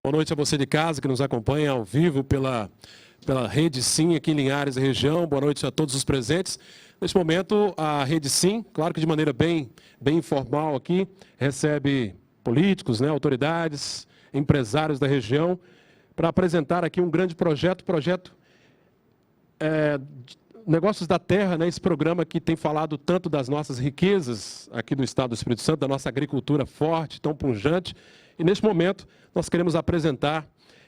Boa noite a você de casa que nos acompanha ao vivo pela Rede Sim aqui em Linhares e região. Boa noite a todos os presentes. Neste momento, a Rede Sim, claro que de maneira bem informal aqui, recebe políticos, autoridades, empresários da região, para apresentar aqui um grande projeto Negócios da Terra, esse programa que tem falado tanto das nossas riquezas aqui do estado do Espírito Santo, da nossa agricultura forte, tão pujante. E neste momento nós queremos apresentar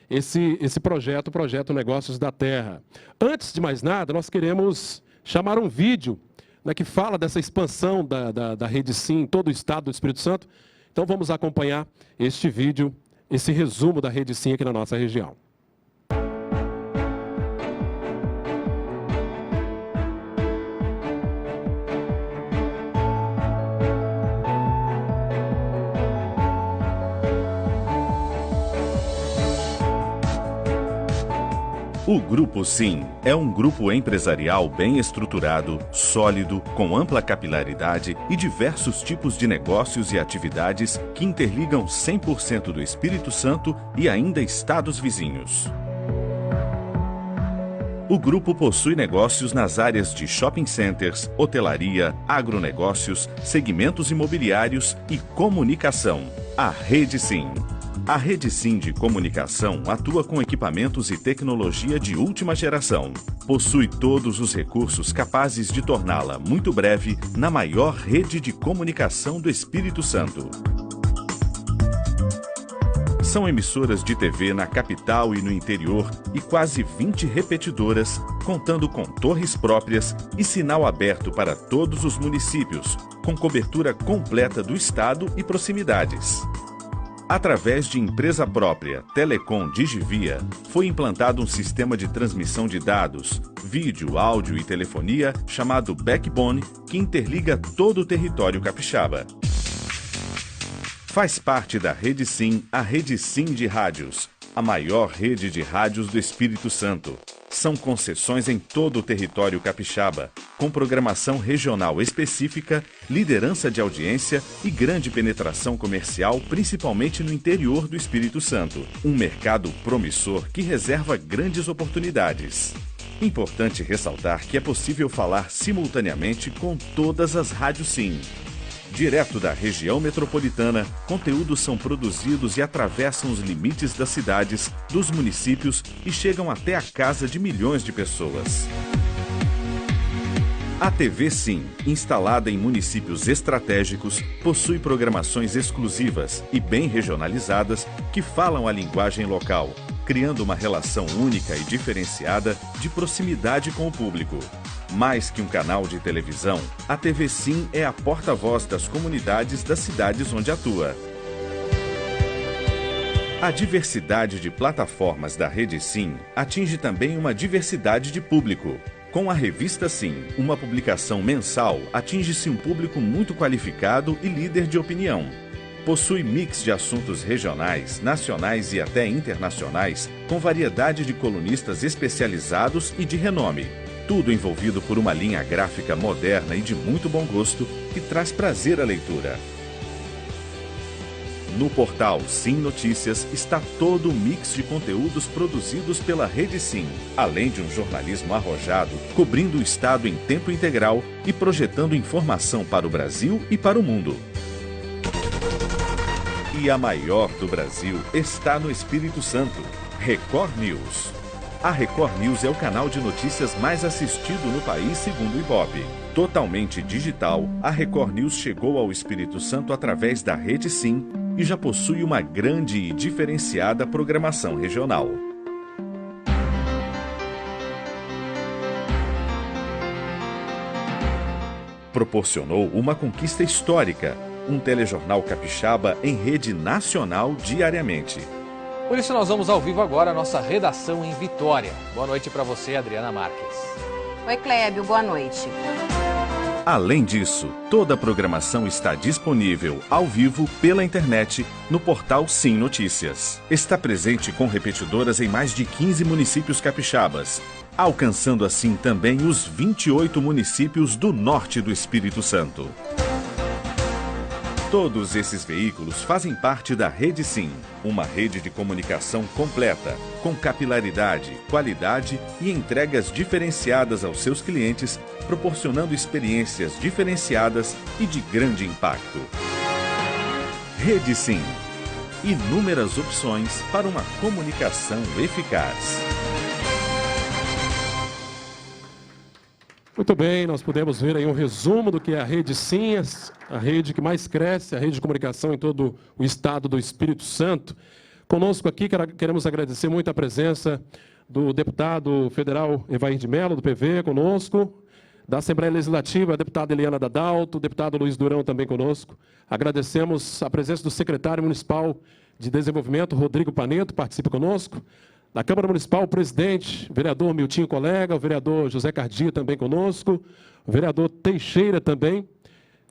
esse projeto, o projeto Negócios da Terra. Antes de mais nada, nós queremos chamar um vídeo que fala dessa expansão da Rede Sim em todo o estado do Espírito Santo. Então vamos acompanhar este vídeo, esse resumo da Rede Sim aqui na nossa região. O Grupo Sim é um grupo empresarial bem estruturado, sólido, com ampla capilaridade e diversos tipos de negócios e atividades que interligam 100% do Espírito Santo e ainda estados vizinhos. O grupo possui negócios nas áreas de shopping centers, hotelaria, agronegócios, segmentos imobiliários e comunicação. A Rede Sim. A Rede Sim de Comunicação atua com equipamentos e tecnologia de última geração. Possui todos os recursos capazes de torná-la, muito breve, na maior rede de comunicação do Espírito Santo. São emissoras de TV na capital e no interior e quase 20 repetidoras, contando com torres próprias e sinal aberto para todos os municípios, com cobertura completa do estado e proximidades. Através de empresa própria, Telecom Digivia, foi implantado um sistema de transmissão de dados, vídeo, áudio e telefonia chamado Backbone, que interliga todo o território capixaba. Faz parte da Rede Sim, a Rede Sim de Rádios, a maior rede de rádios do Espírito Santo. São concessões em todo o território capixaba, com programação regional específica, liderança de audiência e grande penetração comercial, principalmente no interior do Espírito Santo. Um mercado promissor que reserva grandes oportunidades. Importante ressaltar que é possível falar simultaneamente com todas as rádios Sim. Direto da região metropolitana, conteúdos são produzidos e atravessam os limites das cidades, dos municípios e chegam até a casa de milhões de pessoas. A TV Sim, instalada em municípios estratégicos, possui programações exclusivas e bem regionalizadas que falam a linguagem local, criando uma relação única e diferenciada de proximidade com o público. Mais que um canal de televisão, a TV Sim é a porta-voz das comunidades das cidades onde atua. A diversidade de plataformas da Rede Sim atinge também uma diversidade de público. Com a revista Sim, uma publicação mensal, atinge-se um público muito qualificado e líder de opinião. Possui mix de assuntos regionais, nacionais e até internacionais, com variedade de colunistas especializados e de renome. Tudo envolvido por uma linha gráfica moderna e de muito bom gosto que traz prazer à leitura. No portal Sim Notícias está todo o mix de conteúdos produzidos pela Rede Sim, além de um jornalismo arrojado, cobrindo o estado em tempo integral e projetando informação para o Brasil e para o mundo. E a maior do Brasil está no Espírito Santo, Record News. A Record News é o canal de notícias mais assistido no país, segundo o Ibope. Totalmente digital, a Record News chegou ao Espírito Santo através da Rede Sim e já possui uma grande e diferenciada programação regional. Proporcionou uma conquista histórica, um telejornal capixaba em rede nacional diariamente. Por isso nós vamos ao vivo agora a nossa redação em Vitória. Boa noite para você, Adriana Marques. Oi, Clébio, boa noite. Além disso, toda a programação está disponível ao vivo pela internet no portal Sim Notícias. Está presente com repetidoras em mais de 15 municípios capixabas, alcançando assim também os 28 municípios do norte do Espírito Santo. Todos esses veículos fazem parte da Rede Sim, uma rede de comunicação completa, com capilaridade, qualidade e entregas diferenciadas aos seus clientes, proporcionando experiências diferenciadas e de grande impacto. Rede Sim. Inúmeras opções para uma comunicação eficaz. Muito bem, nós podemos ver aí um resumo do que é a Rede Sim, a rede que mais cresce, a rede de comunicação em todo o estado do Espírito Santo. Conosco aqui, queremos agradecer muito a presença do deputado federal Evair de Mello, do PV, conosco, da Assembleia Legislativa, a deputada Eliana Dadalto, o deputado Luiz Durão também conosco. Agradecemos a presença do secretário municipal de Desenvolvimento, Rodrigo Paneto, participa conosco. Da Câmara Municipal, o presidente, o vereador Miltinho Colega, o vereador José Cardia também conosco, o vereador Teixeira também,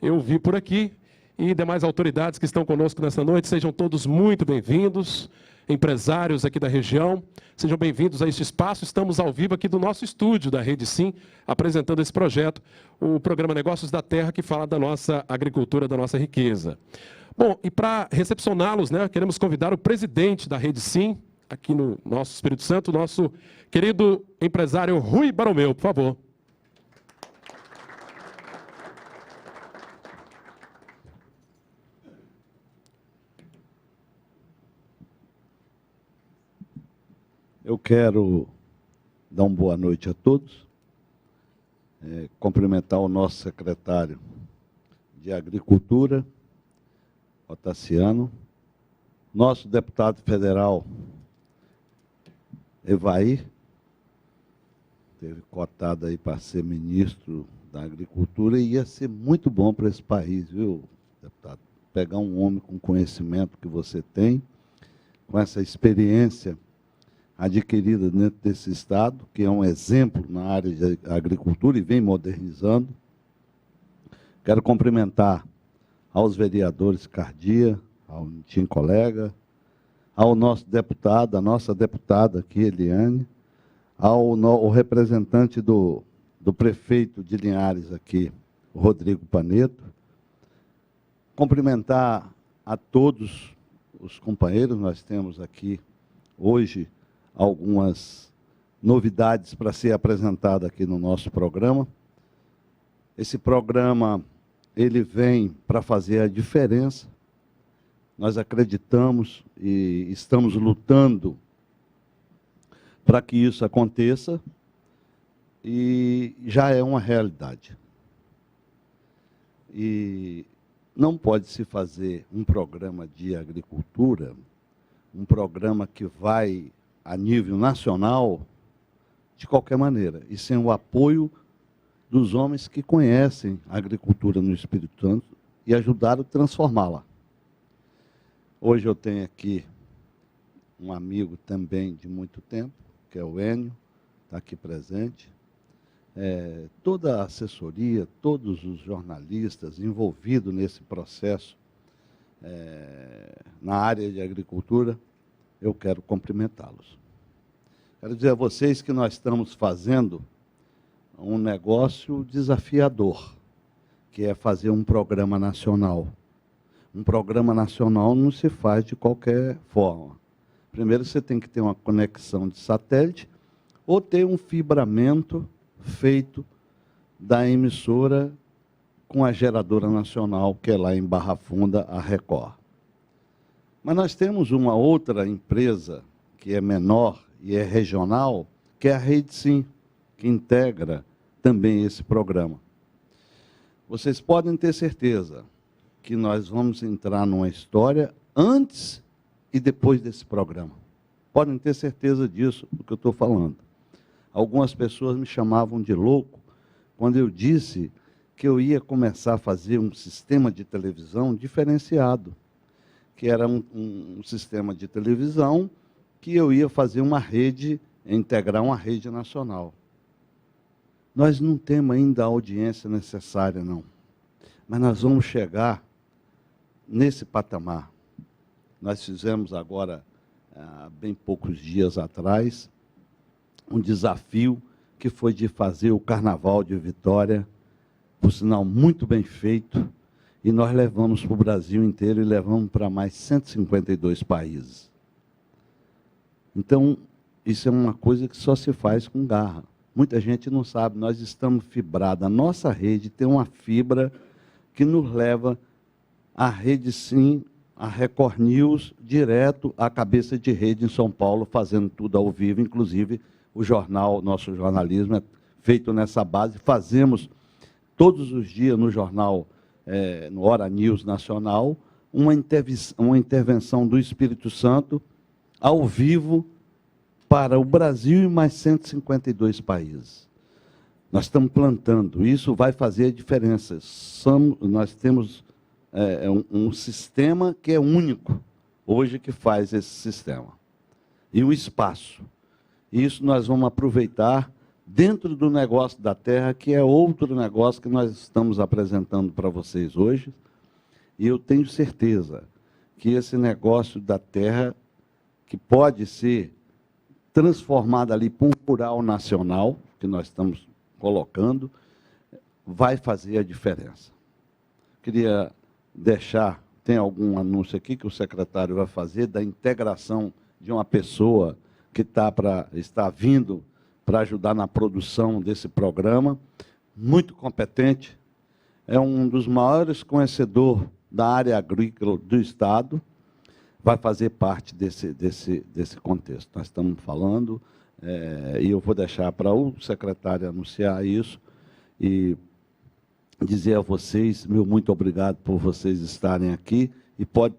eu vi por aqui, e demais autoridades que estão conosco nessa noite, sejam todos muito bem-vindos, empresários aqui da região, sejam bem-vindos a este espaço. Estamos ao vivo aqui do nosso estúdio da Rede Sim, apresentando esse projeto, o programa Negócios da Terra, que fala da nossa agricultura, da nossa riqueza. Bom, e para recepcioná-los, né, queremos convidar o presidente da Rede Sim, aqui no nosso Espírito Santo, nosso querido empresário Rui Baromeu, por favor. Eu quero dar uma boa noite a todos, cumprimentar o nosso secretário de Agricultura, Otaciano, nosso deputado federal, Evair, teve cotado aí para ser ministro da Agricultura e ia ser muito bom para esse país, viu, deputado? Pegar um homem com conhecimento que você tem, com essa experiência adquirida dentro desse estado, que é um exemplo na área de agricultura e vem modernizando. Quero cumprimentar aos vereadores Cardia, ao Tim Colega, ao nosso deputado, a nossa deputada aqui, Eliane, ao representante do prefeito de Linhares aqui, o Rodrigo Paneto. Cumprimentar a todos os companheiros, nós temos aqui hoje algumas novidades para ser apresentada aqui no nosso programa. Esse programa, ele vem para fazer a diferença. Nós acreditamos e estamos lutando para que isso aconteça e já é uma realidade. E não pode se fazer um programa de agricultura, um programa que vai a nível nacional, de qualquer maneira, e sem o apoio dos homens que conhecem a agricultura no Espírito Santo e ajudaram a transformá-la. Hoje eu tenho aqui um amigo também de muito tempo, que é o Enio, está aqui presente. Toda a assessoria, todos os jornalistas envolvidos nesse processo na área de agricultura, eu quero cumprimentá-los. Quero dizer a vocês que nós estamos fazendo um negócio desafiador, que é fazer um programa nacional. Um programa nacional não se faz de qualquer forma. Primeiro você tem que ter uma conexão de satélite ou ter um fibramento feito da emissora com a geradora nacional, que é lá em Barra Funda, a Record. Mas nós temos uma outra empresa que é menor e é regional, que é a Rede Sim, que integra também esse programa. Vocês podem ter certeza que nós vamos entrar numa história antes e depois desse programa. Podem ter certeza disso, do que eu estou falando. Algumas pessoas me chamavam de louco quando eu disse que eu ia começar a fazer um sistema de televisão diferenciado, que era um sistema de televisão que eu ia fazer uma rede, integrar uma rede nacional. Nós não temos ainda a audiência necessária, não. Mas nós vamos chegar nesse patamar. Nós fizemos agora, há bem poucos dias atrás, um desafio que foi de fazer o Carnaval de Vitória, por sinal muito bem feito, e nós levamos para o Brasil inteiro e levamos para mais 152 países. Então, isso é uma coisa que só se faz com garra. Muita gente não sabe, nós estamos fibrados. A nossa rede tem uma fibra que nos leva à Rede Sim, a Record News, direto à cabeça de rede em São Paulo, fazendo tudo ao vivo, inclusive o jornal, nosso jornalismo é feito nessa base. Fazemos todos os dias no jornal, no Hora News Nacional, uma intervenção do Espírito Santo ao vivo para o Brasil e mais 152 países. Nós estamos plantando, isso vai fazer a diferença. Nós temos um sistema que é único, hoje, que faz esse sistema. E o espaço. Isso nós vamos aproveitar dentro do negócio da terra, que é outro negócio que nós estamos apresentando para vocês hoje. E eu tenho certeza que esse negócio da terra, que pode ser transformado ali para um rural nacional, que nós estamos colocando, vai fazer a diferença. Queria deixar, tem algum anúncio aqui que o secretário vai fazer, da integração de uma pessoa que está vindo para ajudar na produção desse programa, muito competente, é um dos maiores conhecedores da área agrícola do Estado, vai fazer parte desse contexto. Nós estamos falando, e eu vou deixar para o secretário anunciar isso, e dizer a vocês, meu muito obrigado por vocês estarem aqui, e pode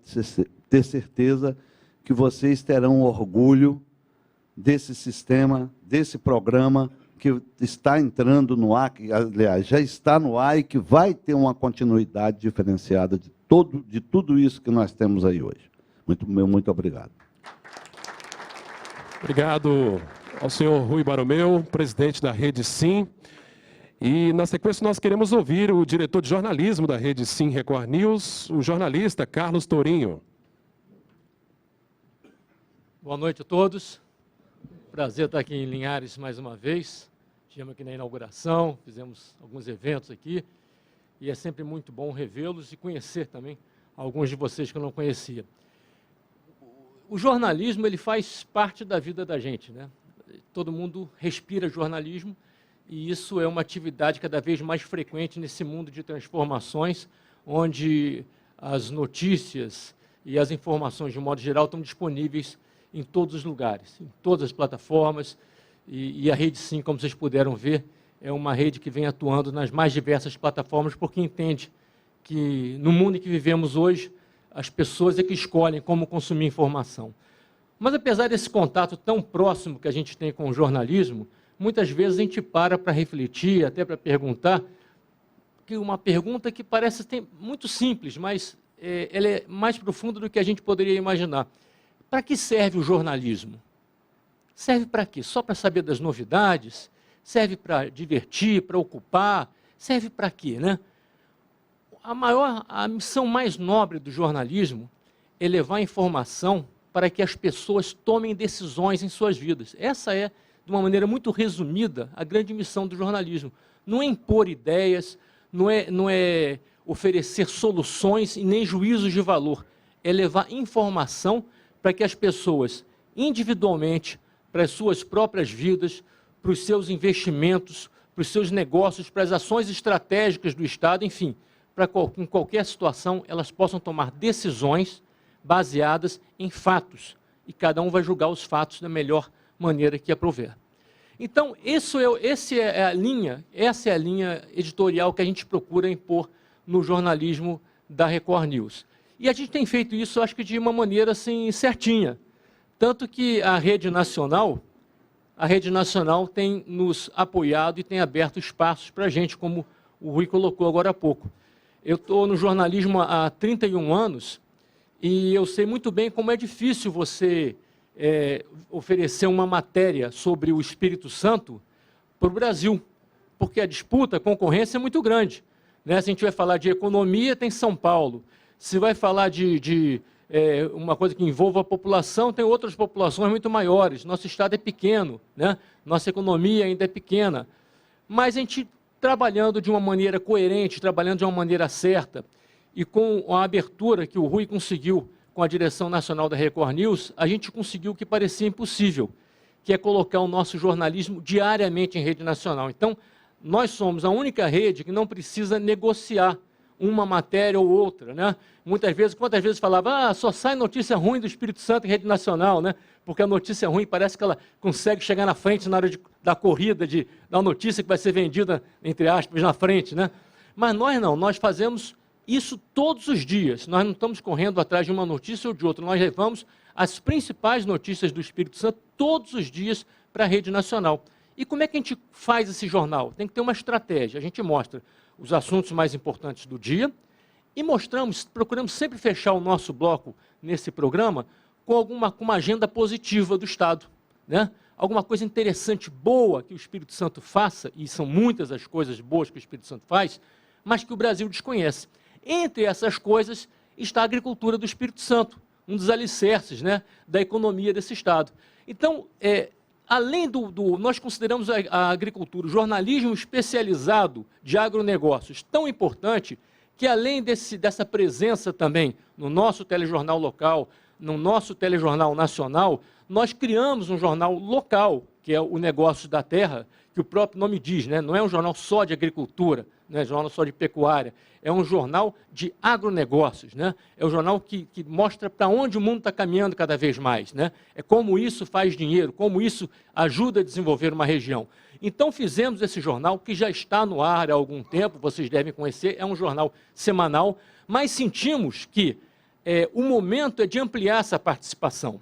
ter certeza que vocês terão orgulho desse sistema, desse programa que está entrando no ar, que, aliás, já está no ar e que vai ter uma continuidade diferenciada de tudo isso que nós temos aí hoje. Muito obrigado. Obrigado ao senhor Rui Baromeu, presidente da Rede Sim. E, na sequência, nós queremos ouvir o diretor de jornalismo da Rede Sim Record News, o jornalista Carlos Tourinho. Boa noite a todos. Prazer estar aqui em Linhares mais uma vez. Estivemos aqui na inauguração, fizemos alguns eventos aqui. E é sempre muito bom revê-los e conhecer também alguns de vocês que eu não conhecia. O jornalismo, ele faz parte da vida da gente, né? Todo mundo respira jornalismo e isso é uma atividade cada vez mais frequente nesse mundo de transformações, onde as notícias e as informações, de um modo geral, estão disponíveis em todos os lugares, em todas as plataformas, e a Rede Sim, como vocês puderam ver, é uma rede que vem atuando nas mais diversas plataformas, porque entende que, no mundo em que vivemos hoje, as pessoas é que escolhem como consumir informação. Mas, apesar desse contato tão próximo que a gente tem com o jornalismo, muitas vezes a gente para refletir, até para perguntar, que uma pergunta que parece muito simples, mas ela é mais profunda do que a gente poderia imaginar. Para que serve o jornalismo? Serve para quê? Só para saber das novidades? Serve para divertir, para ocupar? Serve para quê, né? A missão mais nobre do jornalismo é levar informação para que as pessoas tomem decisões em suas vidas. Essa é, de uma maneira muito resumida, a grande missão do jornalismo. Não é impor ideias, não é oferecer soluções e nem juízos de valor. É levar informação para que as pessoas, individualmente, para as suas próprias vidas, para os seus investimentos, para os seus negócios, para as ações estratégicas do Estado, enfim, para em qualquer situação, elas possam tomar decisões baseadas em fatos. E cada um vai julgar os fatos da melhor maneira que aprouver. Então, essa é a linha editorial que a gente procura impor no jornalismo da Record News. E a gente tem feito isso, acho que de uma maneira assim, certinha. Tanto que a Rede Nacional tem nos apoiado e tem aberto espaços para a gente, como o Rui colocou agora há pouco. Eu estou no jornalismo há 31 anos e eu sei muito bem como é difícil você oferecer uma matéria sobre o Espírito Santo para o Brasil, porque a disputa, a concorrência é muito grande, né? Se a gente vai falar de economia, tem São Paulo. Se vai falar de uma coisa que envolva a população, tem outras populações muito maiores. Nosso estado é pequeno, né? Nossa economia ainda é pequena. Mas a gente, trabalhando de uma maneira coerente, trabalhando de uma maneira certa, e com a abertura que o Rui conseguiu com a direção nacional da Record News, a gente conseguiu o que parecia impossível, que é colocar o nosso jornalismo diariamente em rede nacional. Então, nós somos a única rede que não precisa negociar uma matéria ou outra, né? Quantas vezes falava, só sai notícia ruim do Espírito Santo em rede nacional, né? Porque a notícia ruim parece que ela consegue chegar na frente na hora da corrida, da notícia que vai ser vendida, entre aspas, na frente, né? Mas nós não, nós fazemos isso todos os dias. Nós não estamos correndo atrás de uma notícia ou de outra, nós levamos as principais notícias do Espírito Santo todos os dias para a rede nacional. E como é que a gente faz esse jornal? Tem que ter uma estratégia. A gente mostra os assuntos mais importantes do dia e procuramos sempre fechar o nosso bloco nesse programa com uma agenda positiva do Estado, né? Alguma coisa interessante, boa que o Espírito Santo faça, e são muitas as coisas boas que o Espírito Santo faz, mas que o Brasil desconhece. Entre essas coisas está a agricultura do Espírito Santo, um dos alicerces, né, da economia desse Estado. Então, além nós consideramos a agricultura, o jornalismo especializado de agronegócios tão importante que, além dessa presença também no nosso telejornal local, no nosso telejornal nacional, nós criamos um jornal local, que é o Negócios da Terra, que o próprio nome diz, né? Não é um jornal só de agricultura, não é um jornal só de pecuária, é um jornal de agronegócios, né? É um jornal que mostra para onde o mundo está caminhando cada vez mais, né? É como isso faz dinheiro, como isso ajuda a desenvolver uma região. Então fizemos esse jornal, que já está no ar há algum tempo, vocês devem conhecer, é um jornal semanal, mas sentimos que o momento é de ampliar essa participação.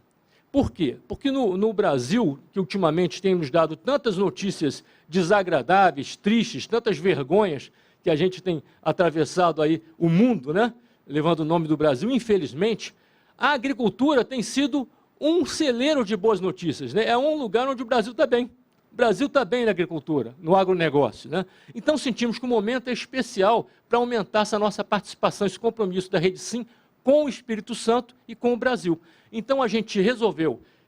Por quê? Porque no Brasil, que ultimamente tem nos dado tantas notícias desagradáveis, tristes, tantas vergonhas que a gente tem atravessado aí o mundo, né? Levando o nome do Brasil, infelizmente, a agricultura tem sido um celeiro de boas notícias, né? É um lugar onde o Brasil está bem. O Brasil está bem na agricultura, no agronegócio, né? Então sentimos que o momento é especial para aumentar essa nossa participação, esse compromisso da Rede Sim com o Espírito Santo e com o Brasil. Então a gente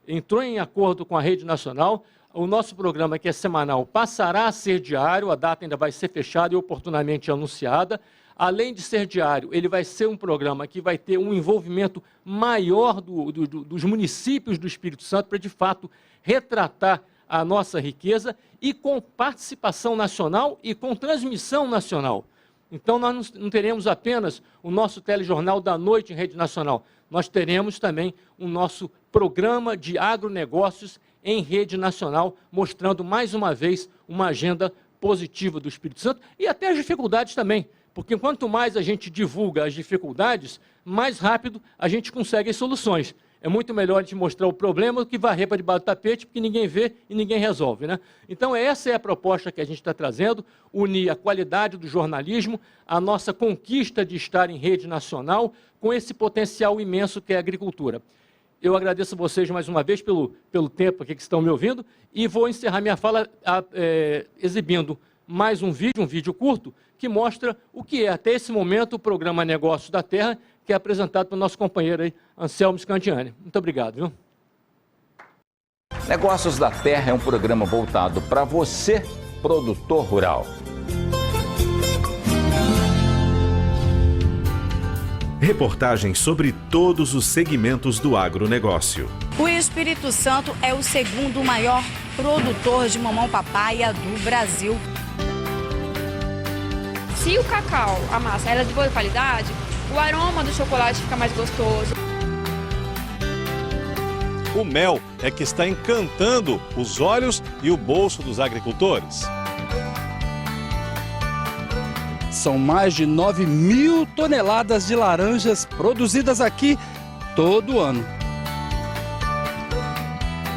entrou em acordo com a Rede Nacional, o nosso programa, que é semanal, passará a ser diário, a data ainda vai ser fechada e oportunamente anunciada. Além de ser diário, ele vai ser um programa que vai ter um envolvimento maior dos municípios do Espírito Santo para, de fato, retratar a nossa riqueza e com participação nacional e com transmissão nacional. Então, nós não teremos apenas o nosso telejornal da noite em rede nacional, nós teremos também o nosso programa de agronegócios em rede nacional, mostrando mais uma vez uma agenda positiva do Espírito Santo e até as dificuldades também, porque quanto mais a gente divulga as dificuldades, mais rápido a gente consegue as soluções. É muito melhor a gente mostrar o problema do que varrer para debaixo do tapete, porque ninguém vê e ninguém resolve, né? Então, essa é a proposta que a gente está trazendo, unir a qualidade do jornalismo, a nossa conquista de estar em rede nacional, com esse potencial imenso que é a agricultura. Eu agradeço a vocês mais uma vez pelo tempo aqui que estão me ouvindo e vou encerrar minha fala exibindo mais um vídeo curto, que mostra o que é, até esse momento, o programa Negócios da Terra, que é apresentado pelo nosso companheiro aí, Anselmo Scandiani. Muito obrigado, viu? Negócios da Terra é um programa voltado para você, produtor rural. Reportagens sobre todos os segmentos do agronegócio. O Espírito Santo é o segundo maior produtor de mamão papaya do Brasil. Se o cacau, a massa, ela é de boa qualidade, o aroma do chocolate fica mais gostoso. O mel é que está encantando os olhos e o bolso dos agricultores. São mais de 9.000 toneladas de laranjas produzidas aqui todo ano.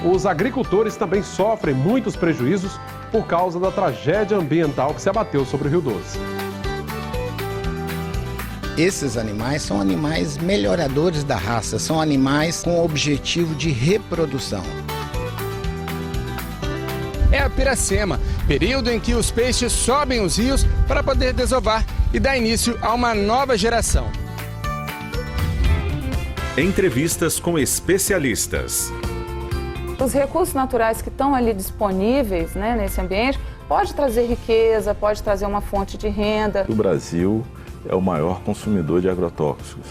Os agricultores também sofrem muitos prejuízos por causa da tragédia ambiental que se abateu sobre o Rio Doce. Esses animais são animais melhoradores da raça, são animais com o objetivo de reprodução. É a piracema, período em que os peixes sobem os rios para poder desovar e dar início a uma nova geração. Entrevistas com especialistas. Os recursos naturais que estão ali disponíveis, né, nesse ambiente, pode trazer riqueza, pode trazer uma fonte de renda. O Brasil é o maior consumidor de agrotóxicos.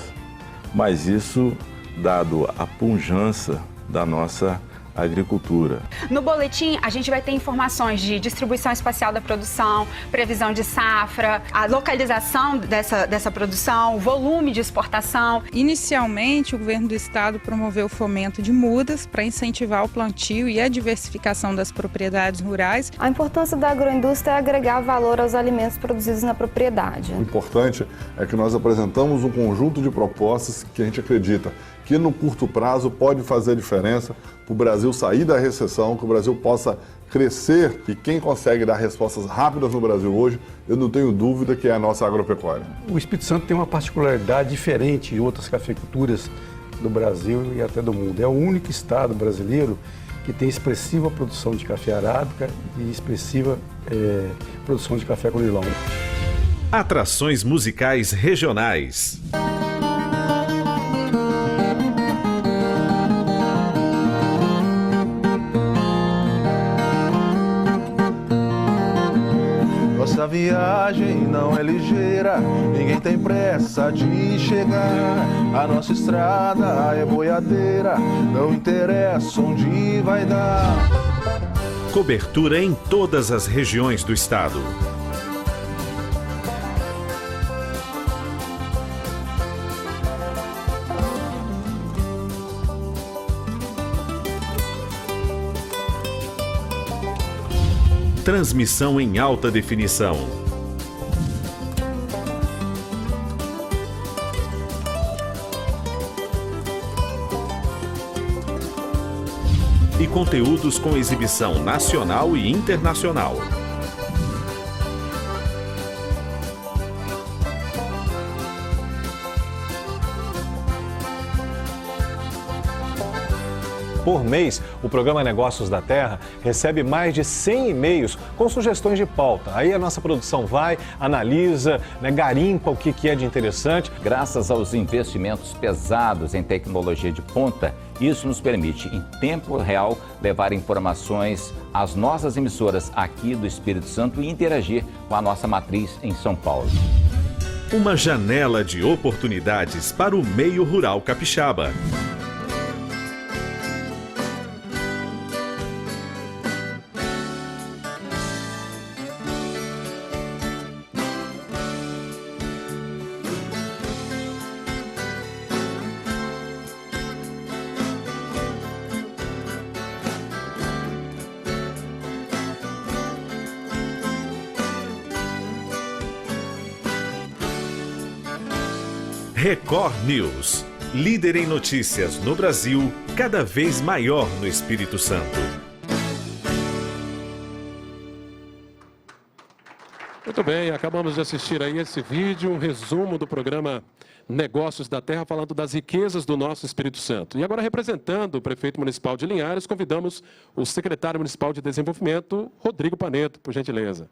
Mas isso dado a pujança da nossa agricultura. No boletim, a gente vai ter informações de distribuição espacial da produção, previsão de safra, a localização dessa produção, o volume de exportação. Inicialmente, o governo do estado promoveu o fomento de mudas para incentivar o plantio e a diversificação das propriedades rurais. A importância da agroindústria é agregar valor aos alimentos produzidos na propriedade. O importante é que nós apresentamos um conjunto de propostas que a gente acredita que no curto prazo pode fazer a diferença para o Brasil sair da recessão, que o Brasil possa crescer, e quem consegue dar respostas rápidas no Brasil hoje, eu não tenho dúvida que é a nossa agropecuária. O Espírito Santo tem uma particularidade diferente de outras cafeiculturas do Brasil e até do mundo. É o único estado brasileiro que tem expressiva produção de café arábica e expressiva produção de café conilon. Atrações musicais regionais. Nossa viagem não é ligeira, ninguém tem pressa de chegar. A nossa estrada é boiadeira, não interessa onde vai dar. Cobertura em todas as regiões do estado. Transmissão em alta definição. E conteúdos com exibição nacional e internacional. Por mês, o programa Negócios da Terra recebe mais de 100 e-mails com sugestões de pauta. Aí a nossa produção vai, analisa, garimpa o que é de interessante. Graças aos investimentos pesados em tecnologia de ponta, isso nos permite, em tempo real, levar informações às nossas emissoras aqui do Espírito Santo e interagir com a nossa matriz em São Paulo. Uma janela de oportunidades para o meio rural capixaba. Record News, líder em notícias no Brasil, cada vez maior no Espírito Santo. Muito bem, acabamos de assistir aí esse vídeo, um resumo do programa Negócios da Terra, falando das riquezas do nosso Espírito Santo. E agora, representando o prefeito municipal de Linhares, convidamos o secretário municipal de Desenvolvimento, Rodrigo Paneto, por gentileza.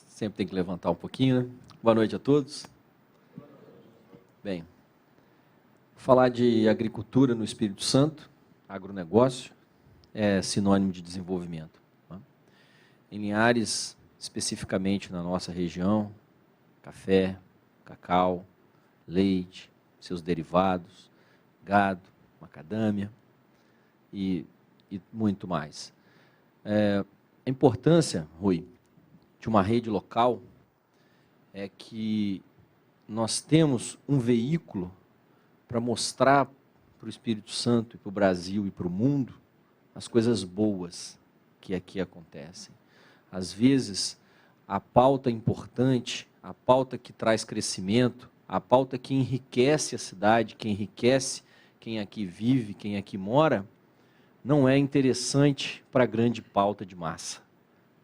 Sempre tem que levantar um pouquinho, né? Boa noite a todos. Bem, falar de agricultura no Espírito Santo, agronegócio, é sinônimo de desenvolvimento. Né? Em Linhares, especificamente na nossa região, café, cacau, leite, seus derivados, gado, macadâmia e muito mais. A importância, Rui, de uma rede local é que nós temos um veículo para mostrar para o Espírito Santo e para o Brasil e para o mundo as coisas boas que aqui acontecem. Às vezes, a pauta importante, a pauta que traz crescimento, a pauta que enriquece a cidade, que enriquece quem aqui vive, quem aqui mora, não é interessante para a grande pauta de massa,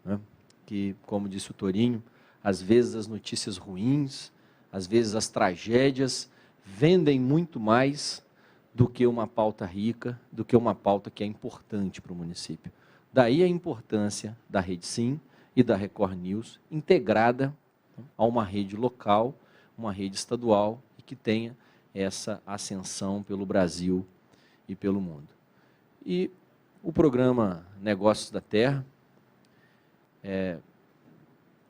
né? Que, como disse o Torinho, às vezes as notícias ruins, às vezes as tragédias vendem muito mais do que uma pauta rica, do que uma pauta que é importante para o município. Daí a importância da Rede Sim e da Record News integrada a uma rede local, uma rede estadual e que tenha essa ascensão pelo Brasil e pelo mundo. E o programa Negócios da Terra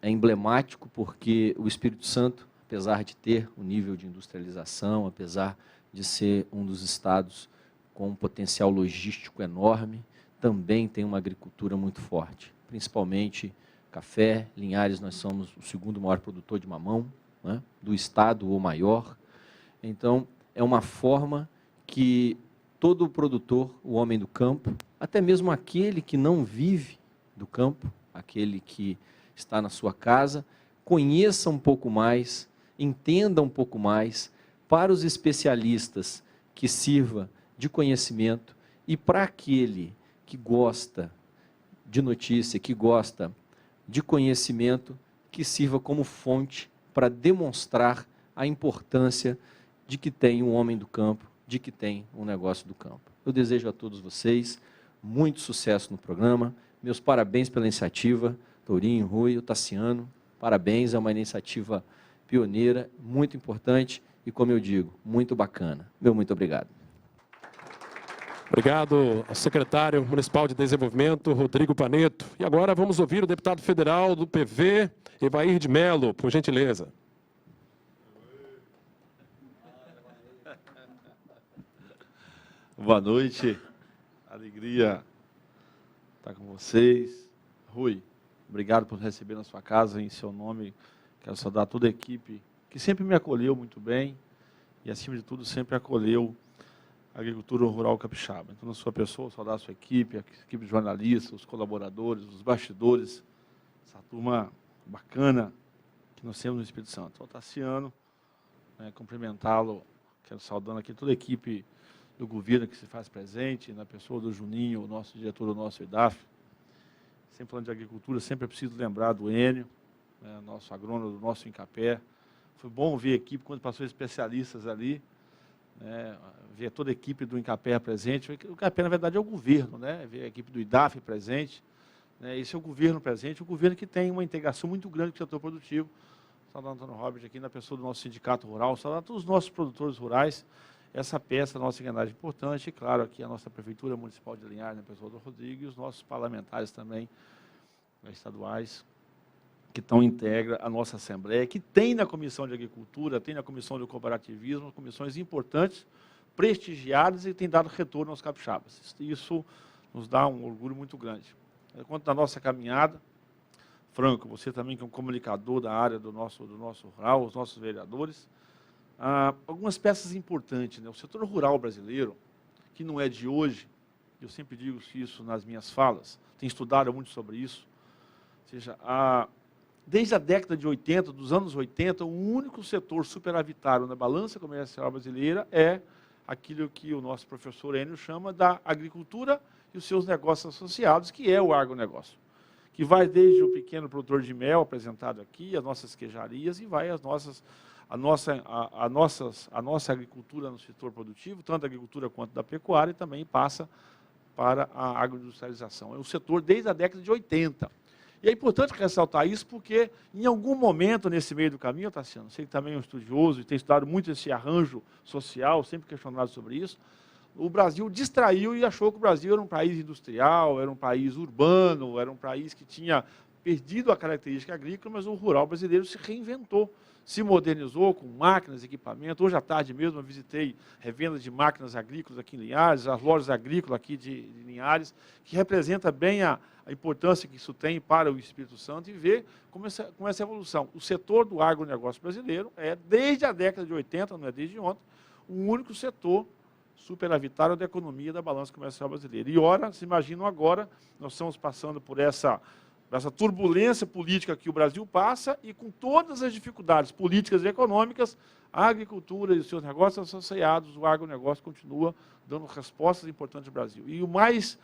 é emblemático porque o Espírito Santo, apesar de ter um nível de industrialização, apesar de ser um dos estados com um potencial logístico enorme, também tem uma agricultura muito forte, principalmente café. Linhares, nós somos o segundo maior produtor de mamão, né, do estado ou maior. Então, é uma forma que todo produtor, o homem do campo, até mesmo aquele que não vive do campo, aquele que está na sua casa, conheça um pouco mais, entenda um pouco mais, para os especialistas que sirva de conhecimento e para aquele que gosta de notícia, que gosta de conhecimento, que sirva como fonte para demonstrar a importância de que tem um homem do campo, de que tem um negócio do campo. Eu desejo a todos vocês muito sucesso no programa, meus parabéns pela iniciativa, Tourinho, Rui, o Tassiano, parabéns, é uma iniciativa pioneira, muito importante e, como eu digo, muito bacana. Meu muito obrigado. Obrigado ao secretário municipal de desenvolvimento, Rodrigo Paneto. E agora vamos ouvir o deputado federal do PV, Evair de Mello, por gentileza. Boa noite, alegria estar com vocês. Rui, obrigado por receber na sua casa, em seu nome. Quero saudar toda a equipe que sempre me acolheu muito bem e, acima de tudo, sempre acolheu a agricultura rural capixaba. Então, na sua pessoa, saudar a sua equipe, a equipe de jornalistas, os colaboradores, os bastidores, essa turma bacana que nós temos no Espírito Santo. O Tassiano, cumprimentá-lo, quero saudando aqui toda a equipe do governo que se faz presente, na pessoa do Juninho, o nosso diretor do nosso IDAF. Sempre falando de agricultura, sempre é preciso lembrar do Enio, nosso agrônomo, do nosso Incapé. Foi bom ver a equipe, quando passou especialistas ali, ver toda a equipe do Incapé presente. O Incapé, na verdade, é o governo, ver a equipe do IDAF presente. Esse é o governo presente, o governo que tem uma integração muito grande com o setor produtivo. Saudar o Antônio Robert aqui, na pessoa do nosso sindicato rural, saudar todos os nossos produtores rurais. Essa peça da nossa engrenagem importante, e claro, aqui a nossa Prefeitura Municipal de Linhares, na pessoa do Rodrigo, e os nossos parlamentares também, estaduais, que integram a nossa Assembleia, que tem na Comissão de Agricultura, tem na Comissão de Cooperativismo, comissões importantes, prestigiadas e tem dado retorno aos capixabas. Isso nos dá um orgulho muito grande. Quanto à nossa caminhada, Franco, você também que é um comunicador da área do nosso rural, os nossos vereadores, algumas peças importantes. O setor rural brasileiro, que não é de hoje, eu sempre digo isso nas minhas falas, tenho estudado muito sobre isso, ou seja, desde a década de 80, dos anos 80, o único setor superavitário na balança comercial brasileira é aquilo que o nosso professor Enio chama da agricultura e os seus negócios associados, que é o agronegócio, que vai desde o pequeno produtor de mel apresentado aqui, as nossas queijarias, e vai a nossa agricultura no setor produtivo, tanto a agricultura quanto da pecuária, e também passa para a agroindustrialização. É um setor desde a década de 80. E é importante ressaltar isso porque, em algum momento nesse meio do caminho, Tassiano, sei que também é um estudioso e tem estudado muito esse arranjo social, sempre questionado sobre isso, o Brasil distraiu e achou que o Brasil era um país industrial, era um país urbano, era um país que tinha perdido a característica agrícola, mas o rural brasileiro se reinventou, se modernizou com máquinas, equipamentos. Hoje à tarde mesmo eu visitei revendas de máquinas agrícolas aqui em Linhares, as lojas agrícolas aqui de Linhares, que representa bem a importância que isso tem para o Espírito Santo, e ver como essa evolução. O setor do agronegócio brasileiro é, desde a década de 80, não é desde ontem, o único setor superavitário da economia da balança comercial brasileira. E ora, se imaginam agora, nós estamos passando por essa turbulência política que o Brasil passa, e com todas as dificuldades políticas e econômicas, a agricultura e os seus negócios associados, o agronegócio continua dando respostas importantes ao Brasil. E o mais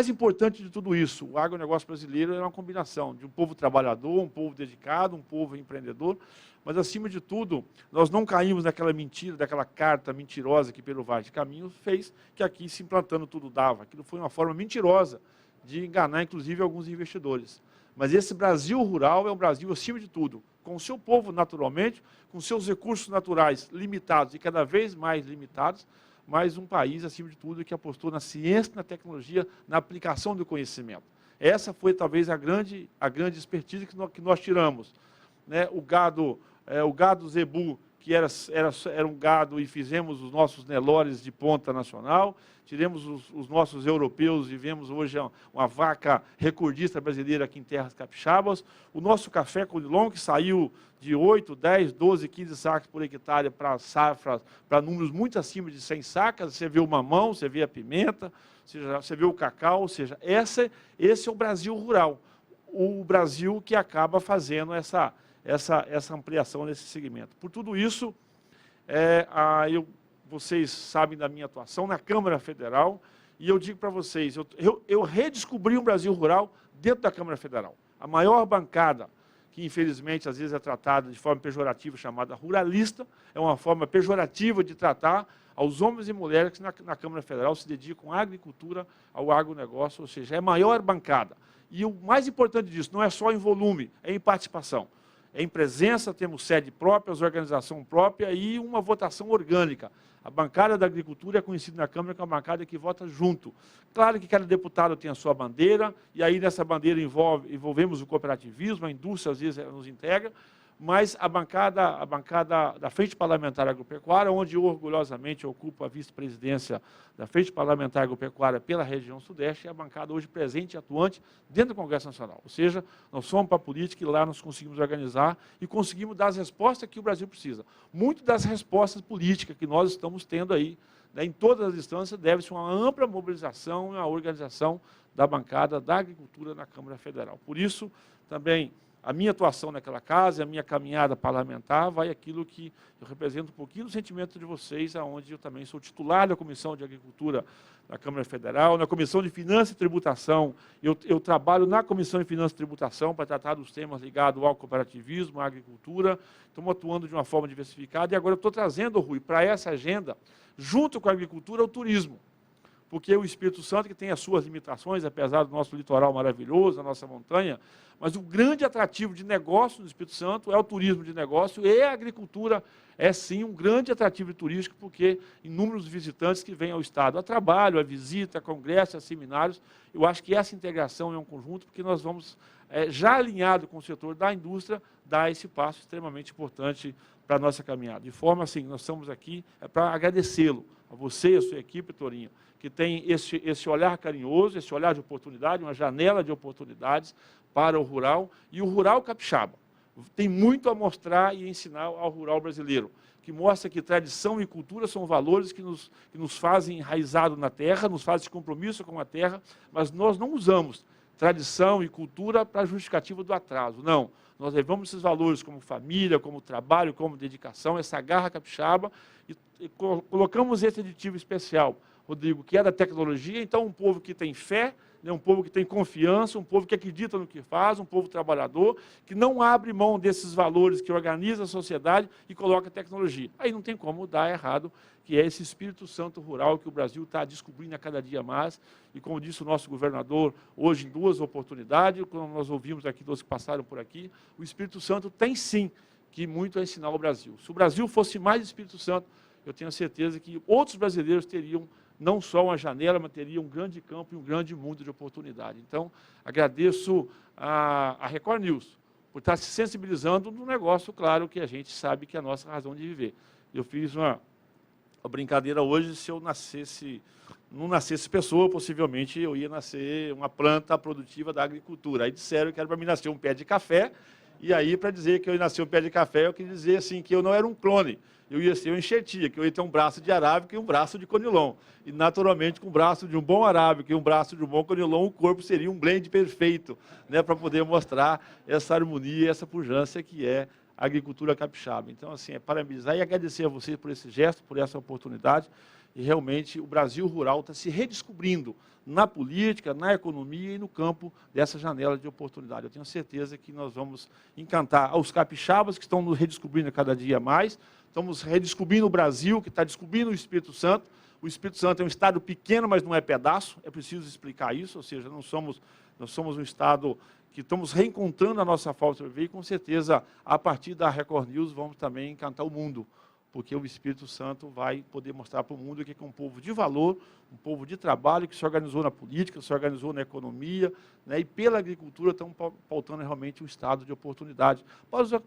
importante de tudo isso, o agronegócio brasileiro é uma combinação de um povo trabalhador, um povo dedicado, um povo empreendedor, mas, acima de tudo, nós não caímos naquela mentira, daquela carta mentirosa que pelo Vale de Caminho fez, que aqui se implantando tudo dava. Aquilo foi uma forma mentirosa de enganar, inclusive, alguns investidores. Mas esse Brasil rural é um Brasil, acima de tudo, com o seu povo, naturalmente, com seus recursos naturais limitados e cada vez mais limitados, mas um país, acima de tudo, que apostou na ciência, na tecnologia, na aplicação do conhecimento. Essa foi talvez a grande expertise que nós tiramos. Né? O gado zebu, que era um gado, e fizemos os nossos Nelores de ponta nacional, tiremos os nossos europeus e vemos hoje uma vaca recordista brasileira aqui em terras capixabas. O nosso café conilon, que saiu de 8, 10, 12, 15 sacas por hectare para safras, para números muito acima de 100 sacas. Você vê o mamão, você vê a pimenta, você vê o cacau, ou seja, esse é o Brasil rural. O Brasil que acaba fazendo essa ampliação nesse segmento. Por tudo isso, vocês sabem da minha atuação na Câmara Federal, e eu digo para vocês, eu redescobri o Brasil rural dentro da Câmara Federal. A maior bancada, que infelizmente às vezes é tratada de forma pejorativa, chamada ruralista, é uma forma pejorativa de tratar aos homens e mulheres que na Câmara Federal se dedicam à agricultura, ao agronegócio, ou seja, é a maior bancada. E o mais importante disso, não é só em volume, é em participação. Em presença, temos sede própria, organização própria e uma votação orgânica. A bancada da agricultura é conhecida na Câmara como uma bancada que vota junto. Claro que cada deputado tem a sua bandeira, e aí nessa bandeira envolvemos o cooperativismo, a indústria às vezes nos integra, mas a bancada da Frente Parlamentar Agropecuária, onde eu orgulhosamente ocupo a vice-presidência da Frente Parlamentar Agropecuária pela região Sudeste, é a bancada hoje presente e atuante dentro do Congresso Nacional. Ou seja, nós somos para a política e lá nós conseguimos organizar e conseguimos dar as respostas que o Brasil precisa. Muito das respostas políticas que nós estamos tendo aí, né, em todas as instâncias, deve-se uma ampla mobilização e uma organização da bancada da agricultura na Câmara Federal. Por isso, também, a minha atuação naquela casa, a minha caminhada parlamentar, vai aquilo que eu represento um pouquinho do sentimento de vocês, aonde eu também sou titular da Comissão de Agricultura da Câmara Federal, na Comissão de Finanças e Tributação. Eu trabalho na Comissão de Finanças e Tributação para tratar dos temas ligados ao cooperativismo, à agricultura. Estamos atuando de uma forma diversificada e agora eu estou trazendo, Rui, para essa agenda, junto com a agricultura, o turismo. Porque o Espírito Santo, que tem as suas limitações, apesar do nosso litoral maravilhoso, a nossa montanha, mas o grande atrativo de negócio no Espírito Santo é o turismo de negócio e a agricultura é, sim, um grande atrativo turístico, porque inúmeros visitantes que vêm ao Estado a trabalho, a visita, a congressos, a seminários. Eu acho que essa integração é um conjunto, porque nós vamos, já alinhado com o setor da indústria, dar esse passo extremamente importante para a nossa caminhada. De forma assim, nós estamos aqui para agradecê-lo, a você e a sua equipe, Torinho, que tem esse olhar carinhoso, esse olhar de oportunidade, uma janela de oportunidades para o rural, e o rural capixaba tem muito a mostrar e ensinar ao rural brasileiro, que mostra que tradição e cultura são valores que nos fazem enraizado na terra, nos fazem compromisso com a terra, mas nós não usamos tradição e cultura para justificativa do atraso, não. Nós levamos esses valores como família, como trabalho, como dedicação, essa garra capixaba, e colocamos esse aditivo especial, Rodrigo, que é da tecnologia. Então um povo que tem fé, né, um povo que tem confiança, um povo que acredita no que faz, um povo trabalhador, que não abre mão desses valores, que organiza a sociedade e coloca tecnologia. Aí não tem como dar errado, que é esse Espírito Santo rural que o Brasil está descobrindo a cada dia mais. E como disse o nosso governador, hoje em 2 oportunidades, quando nós ouvimos aqui, 2 que passaram por aqui, o Espírito Santo tem sim que muito a ensinar ao Brasil. Se o Brasil fosse mais Espírito Santo, eu tenho certeza que outros brasileiros teriam não só uma janela, mas teria um grande campo e um grande mundo de oportunidade. Então, agradeço a Record News por estar se sensibilizando no negócio, claro, que a gente sabe que é a nossa razão de viver. Eu fiz uma brincadeira hoje, se eu não nascesse pessoa, possivelmente eu ia nascer uma planta produtiva da agricultura. Aí disseram que era para mim nascer um pé de café, e aí, para dizer que eu ia nascer um pé de café, eu queria dizer assim, que eu não era um clone. Eu ia ser um enxertia, que eu ia ter um braço de arábica e um braço de conilon. E, naturalmente, com o braço de um bom arábica e um braço de um bom conilon, o corpo seria um blend perfeito, né, para poder mostrar essa harmonia, essa pujança que é a agricultura capixaba. Então, assim, parabenizar e agradecer a vocês por esse gesto, por essa oportunidade. E, realmente, o Brasil rural está se redescobrindo na política, na economia e no campo dessa janela de oportunidade. Eu tenho certeza que nós vamos encantar aos capixabas que estão nos redescobrindo a cada dia mais. Estamos redescobrindo o Brasil, que está descobrindo o Espírito Santo. O Espírito Santo é um estado pequeno, mas não é pedaço. É preciso explicar isso, ou seja, nós somos um estado que estamos reencontrando a nossa forma de viver e, com certeza, a partir da Record News, vamos também encantar o mundo porque o Espírito Santo vai poder mostrar para o mundo que é um povo de valor, um povo de trabalho, que se organizou na política, se organizou na economia, né, e pela agricultura estão pautando realmente um estado de oportunidade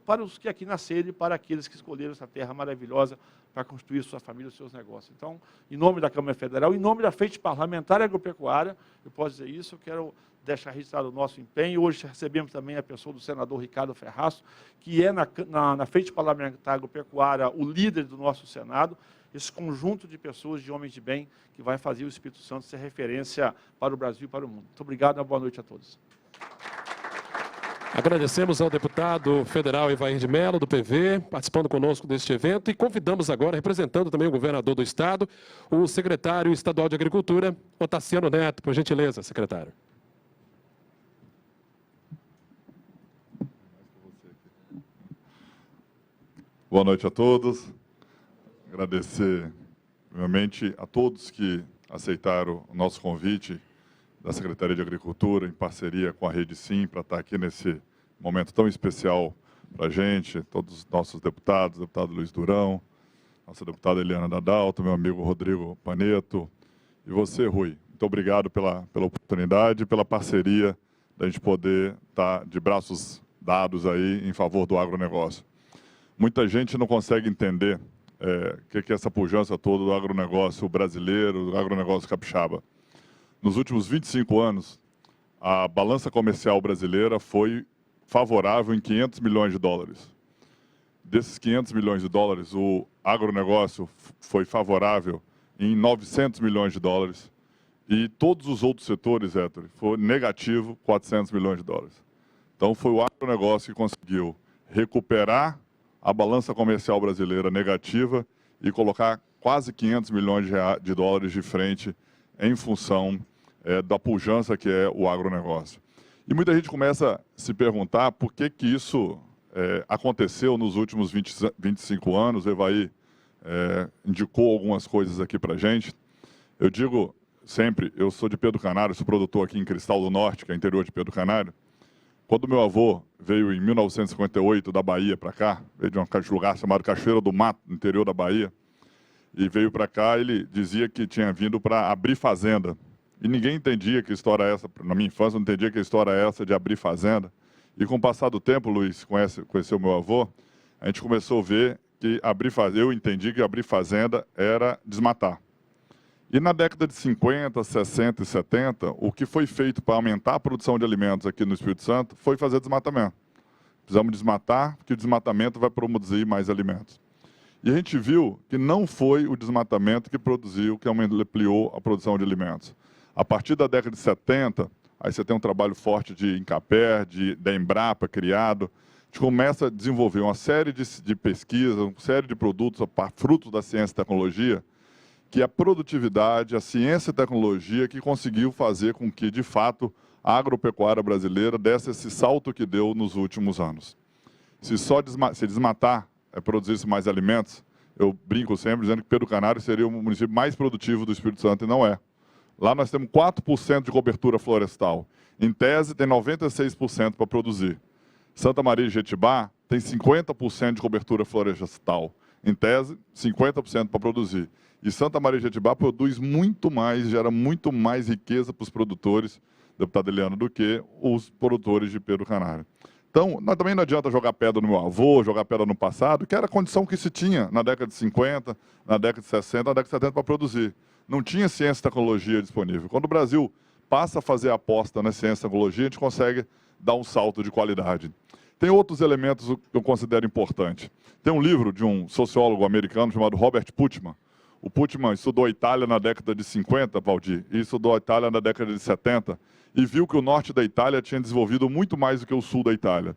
para os que aqui nasceram e para aqueles que escolheram essa terra maravilhosa para construir sua família, os seus negócios. Então, em nome da Câmara Federal, em nome da Frente Parlamentar Agropecuária, eu posso dizer isso, eu quero deixar registrado o nosso empenho. Hoje recebemos também a pessoa do senador Ricardo Ferraço, que é na Frente Parlamentar Agropecuária o líder do nosso Senado, esse conjunto de pessoas, de homens de bem, que vai fazer o Espírito Santo ser referência para o Brasil e para o mundo. Muito obrigado e uma boa noite a todos. Agradecemos ao deputado federal Evair de Mello, do PV, participando conosco deste evento, e convidamos agora, representando também o governador do Estado, o secretário estadual de Agricultura, Otaciano Neto. Por gentileza, secretário. Boa noite a todos. Agradecer, primeiramente, a todos que aceitaram o nosso convite da Secretaria de Agricultura, em parceria com a Rede Sim, para estar aqui nesse momento tão especial para a gente, todos os nossos deputados, deputado Luiz Durão, nossa deputada Eliana Dadalto, meu amigo Rodrigo Paneto, e você, Rui. Muito obrigado pela oportunidade e pela parceria da gente poder estar de braços dados aí em favor do agronegócio. Muita gente não consegue entender o que é essa pujança toda do agronegócio brasileiro, do agronegócio capixaba. Nos últimos 25 anos, a balança comercial brasileira foi favorável em 500 milhões de dólares. Desses 500 milhões de dólares, o agronegócio foi favorável em 900 milhões de dólares. E todos os outros setores, Héctor, foi negativo 400 milhões de dólares. Então, foi o agronegócio que conseguiu recuperar a balança comercial brasileira negativa e colocar quase 500 milhões de dólares de frente em função da pujança que é o agronegócio. E muita gente começa a se perguntar por que isso aconteceu nos últimos 25 anos. O Evair indicou algumas coisas aqui para a gente. Eu digo sempre, eu sou de Pedro Canário, sou produtor aqui em Cristal do Norte, que é interior de Pedro Canário. Quando meu avô veio em 1958 da Bahia para cá, veio de um lugar chamado Cachoeira do Mato, no interior da Bahia, e veio para cá, ele dizia que tinha vindo para abrir fazenda. E ninguém entendia que história é essa, na minha infância eu não entendia que história é essa de abrir fazenda. E com o passar do tempo, Luiz, conheceu meu avô, a gente começou a ver que eu entendi que abrir fazenda era desmatar. E na década de 50, 60 e 70, o que foi feito para aumentar a produção de alimentos aqui no Espírito Santo foi fazer desmatamento. Precisamos desmatar, porque o desmatamento vai produzir mais alimentos. E a gente viu que não foi o desmatamento que produziu, que ampliou a produção de alimentos. A partir da década de 70, aí você tem um trabalho forte de Incapé, da Embrapa criado, a gente começa a desenvolver uma série de pesquisas, uma série de produtos, frutos da ciência e tecnologia, que a produtividade, a ciência e tecnologia que conseguiu fazer com que, de fato, a agropecuária brasileira desse esse salto que deu nos últimos anos. Se desmatar produzisse mais alimentos, eu brinco sempre dizendo que Pedro Canário seria o município mais produtivo do Espírito Santo, e não é. Lá nós temos 4% de cobertura florestal. Em tese, tem 96% para produzir. Santa Maria de Jetibá tem 50% de cobertura florestal. Em tese, 50% para produzir. E Santa Maria de Jetibá produz muito mais, gera muito mais riqueza para os produtores, deputado Eliano, do que os produtores de Pedro Canário. Então, também não adianta jogar pedra no meu avô, jogar pedra no passado, que era a condição que se tinha na década de 50, na década de 60, na década de 70 para produzir. Não tinha ciência e tecnologia disponível. Quando o Brasil passa a fazer aposta na ciência e tecnologia, a gente consegue dar um salto de qualidade. Tem outros elementos que eu considero importantes. Tem um livro de um sociólogo americano chamado Robert Putnam. O Putnam estudou a Itália na década de 50, Valdir, e estudou a Itália na década de 70, e viu que o norte da Itália tinha desenvolvido muito mais do que o sul da Itália.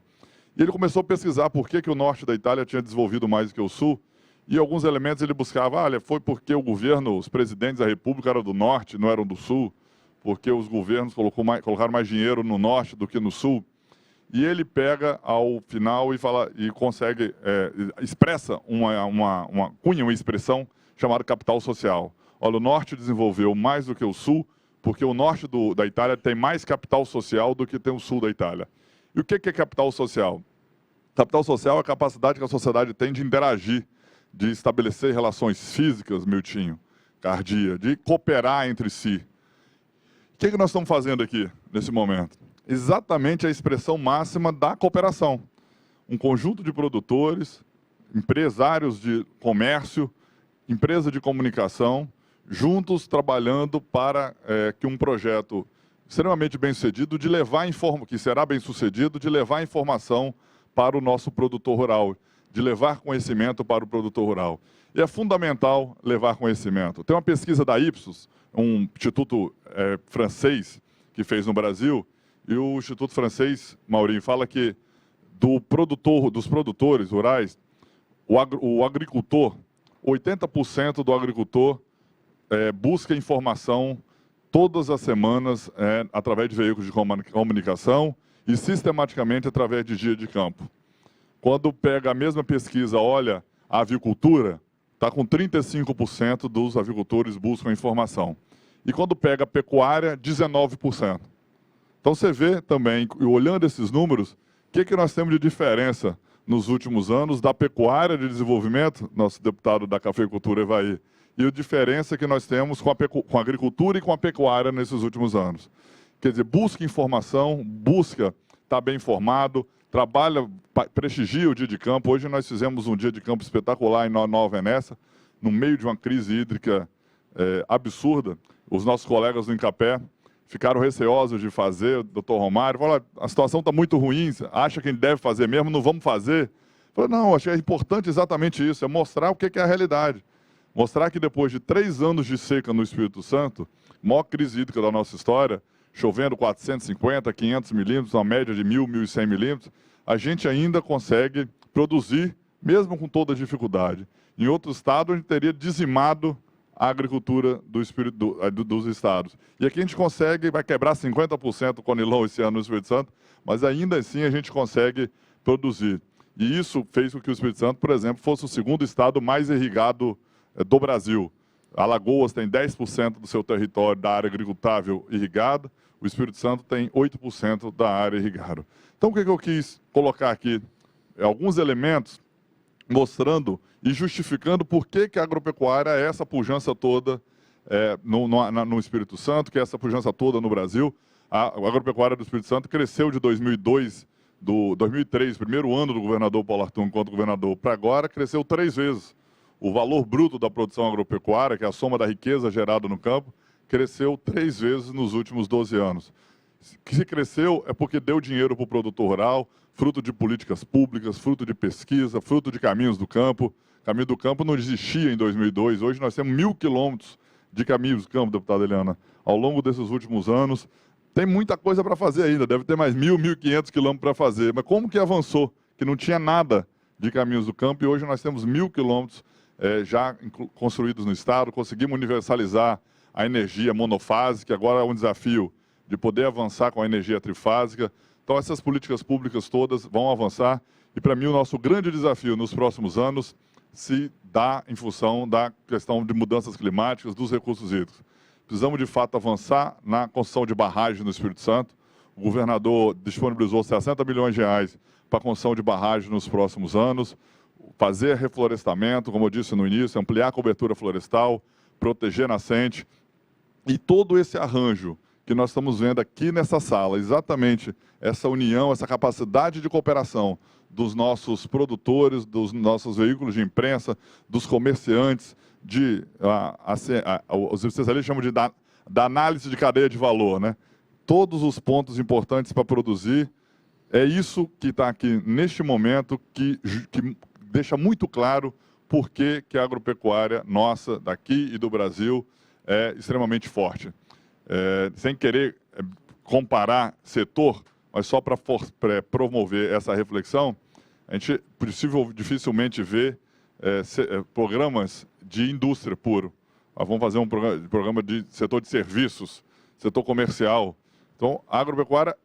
E ele começou a pesquisar por que o norte da Itália tinha desenvolvido mais do que o sul, e alguns elementos ele buscava, foi porque o governo, os presidentes da República eram do norte, não eram do sul, porque os governos colocaram mais dinheiro no norte do que no sul. E ele pega ao final e fala, e consegue, expressa cunha uma expressão chamada capital social. Olha, o norte desenvolveu mais do que o sul, porque o norte da Itália tem mais capital social do que tem o sul da Itália. E o que é capital social? Capital social é a capacidade que a sociedade tem de interagir, de estabelecer relações físicas, Miltinho, Cardia, de cooperar entre si. O que nós estamos fazendo aqui, nesse momento? Exatamente a expressão máxima da cooperação. Um conjunto de produtores, empresários de comércio, empresa de comunicação, juntos trabalhando para que um projeto extremamente bem-sucedido, que será bem-sucedido, de levar informação para o nosso produtor rural, de levar conhecimento para o produtor rural. E é fundamental levar conhecimento. Tem uma pesquisa da Ipsos, um instituto francês que fez no Brasil, e o instituto francês, Maurinho, fala que dos produtores rurais, o agricultor, 80% do agricultor busca informação todas as semanas através de veículos de comunicação e sistematicamente através de dia de campo. Quando pega a mesma pesquisa, olha a avicultura, está com 35% dos avicultores buscam informação. E quando pega a pecuária, 19%. Então você vê também, olhando esses números, o que nós temos de diferença nos últimos anos da pecuária de desenvolvimento, nosso deputado da cafeicultura Evaí, e a diferença que nós temos com a agricultura e com a pecuária nesses últimos anos. Quer dizer, busca informação, busca estar bem informado, trabalha, prestigia o dia de campo. Hoje nós fizemos um dia de campo espetacular em Nova Venécia, no meio de uma crise hídrica absurda. Os nossos colegas do Incapé ficaram receosos de fazer, o doutor Romário falou, a situação está muito ruim, acha que a gente deve fazer mesmo, não vamos fazer? Falei, não, acho que é importante exatamente isso, é mostrar o que é a realidade. Mostrar que depois de 3 anos de seca no Espírito Santo, maior crise hídrica da nossa história, chovendo 450, 500 milímetros, uma média de 1.000, 1.100 milímetros, a gente ainda consegue produzir, mesmo com toda a dificuldade. Em outro estado, a gente teria dizimado a agricultura dos estados. E aqui a gente consegue, vai quebrar 50% o Conilon esse ano no Espírito Santo, mas ainda assim a gente consegue produzir. E isso fez com que o Espírito Santo, por exemplo, fosse o 2º estado mais irrigado do Brasil. Alagoas tem 10% do seu território da área agricultável irrigada, o Espírito Santo tem 8% da área irrigada. Então, o que eu quis colocar aqui? Alguns elementos mostrando e justificando por que a agropecuária é essa pujança toda no Espírito Santo, que é essa pujança toda no Brasil. A agropecuária do Espírito Santo cresceu de 2003, primeiro ano do governador Paulo Arthur enquanto governador, para agora, cresceu 3 vezes. O valor bruto da produção agropecuária, que é a soma da riqueza gerada no campo, cresceu 3 vezes nos últimos 12 anos. Se cresceu é porque deu dinheiro para o produtor rural, fruto de políticas públicas, fruto de pesquisa, fruto de caminhos do campo. Caminho do campo não existia em 2002, hoje nós temos 1.000 quilômetros de caminhos do campo, deputada Eliana. Ao longo desses últimos anos, tem muita coisa para fazer ainda, deve ter mais 1.000, 1.500 quilômetros para fazer. Mas como que avançou? Que não tinha nada de caminhos do campo e hoje nós temos 1.000 quilômetros já construídos no estado, conseguimos universalizar a energia monofásica, agora é um desafio de poder avançar com a energia trifásica. Então essas políticas públicas todas vão avançar e para mim o nosso grande desafio nos próximos anos se dá em função da questão de mudanças climáticas, dos recursos hídricos. Precisamos de fato avançar na construção de barragens no Espírito Santo. O governador disponibilizou 60 milhões de reais para a construção de barragens nos próximos anos, fazer reflorestamento, como eu disse no início, ampliar a cobertura florestal, proteger nascente. E todo esse arranjo que nós estamos vendo aqui nessa sala, exatamente essa união, essa capacidade de cooperação dos nossos produtores, dos nossos veículos de imprensa, dos comerciantes, os especialistas chamam da análise de cadeia de valor, né? Todos os pontos importantes para produzir, é isso que está aqui neste momento que deixa muito claro por que a agropecuária nossa, daqui e do Brasil, é extremamente forte. Sem querer comparar setor, mas só para promover essa reflexão, a gente dificilmente vê programas de indústria puro. Vamos fazer um programa de setor de serviços, setor comercial. Então, a agropecuária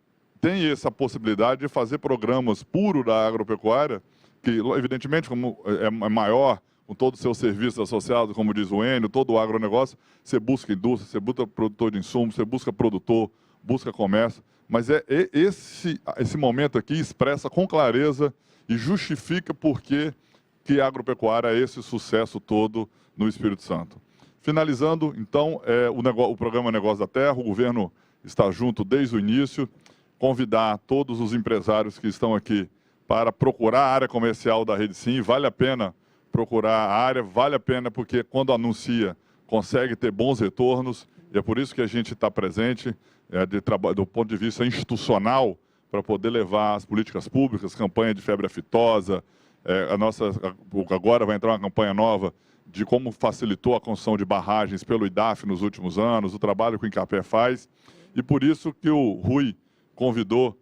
tem essa possibilidade de fazer programas puros da agropecuária, que, evidentemente, como é maior, com todo o seu serviço associado, como diz o Enio, todo o agronegócio, você busca indústria, você busca produtor de insumos, você busca produtor, busca comércio, mas esse momento aqui expressa com clareza e justifica porque que a agropecuária é esse sucesso todo no Espírito Santo. Finalizando, então, o programa Negócio da Terra, o governo está junto desde o início, convidar todos os empresários que estão aqui para procurar a área comercial da Rede Sim. Vale a pena procurar a área, vale a pena porque quando anuncia, consegue ter bons retornos, e é por isso que a gente está presente, do ponto de vista institucional, para poder levar as políticas públicas, campanha de febre aftosa, agora vai entrar uma campanha nova de como facilitou a construção de barragens pelo IDAF nos últimos anos, o trabalho que o Incapé faz, e por isso que o Rui convidou,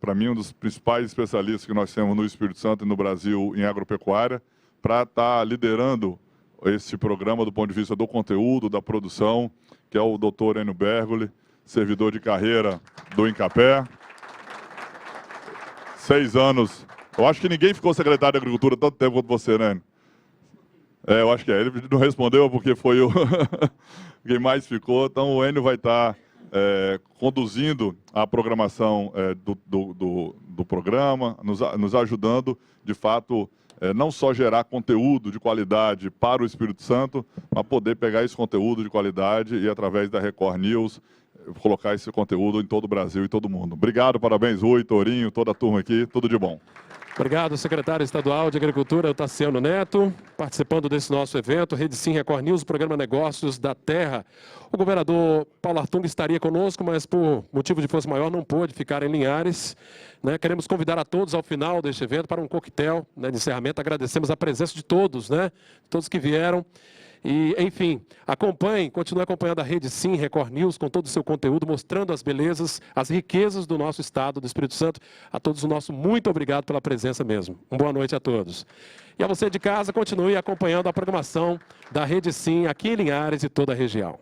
para mim, um dos principais especialistas que nós temos no Espírito Santo e no Brasil em agropecuária, para estar liderando esse programa do ponto de vista do conteúdo, da produção, que é o Dr. Enio Bergoli, servidor de carreira do Incapé. 6 anos. Eu acho que ninguém ficou secretário de Agricultura tanto tempo quanto você, né, Enio? Eu acho que ele não respondeu porque foi o quem mais ficou. Então o Enio vai estar conduzindo a programação do programa, nos ajudando, de fato, não só gerar conteúdo de qualidade para o Espírito Santo, mas poder pegar esse conteúdo de qualidade e, através da Record News, colocar esse conteúdo em todo o Brasil e todo mundo. Obrigado, parabéns, Rui, Tourinho, toda a turma aqui, tudo de bom. Obrigado, secretário estadual de Agricultura, Tassiano Neto, participando desse nosso evento, Rede Sim Record News, programa Negócios da Terra. O governador Paulo Artung estaria conosco, mas por motivo de força maior não pôde ficar em Linhares. Queremos convidar a todos ao final deste evento para um coquetel de encerramento. Agradecemos a presença de todos, todos que vieram. E, enfim, continue acompanhando a Rede Sim Record News com todo o seu conteúdo, mostrando as belezas, as riquezas do nosso estado, do Espírito Santo. A todos o nosso muito obrigado pela presença mesmo. Uma boa noite a todos. E a você de casa, continue acompanhando a programação da Rede Sim aqui em Linhares e toda a região.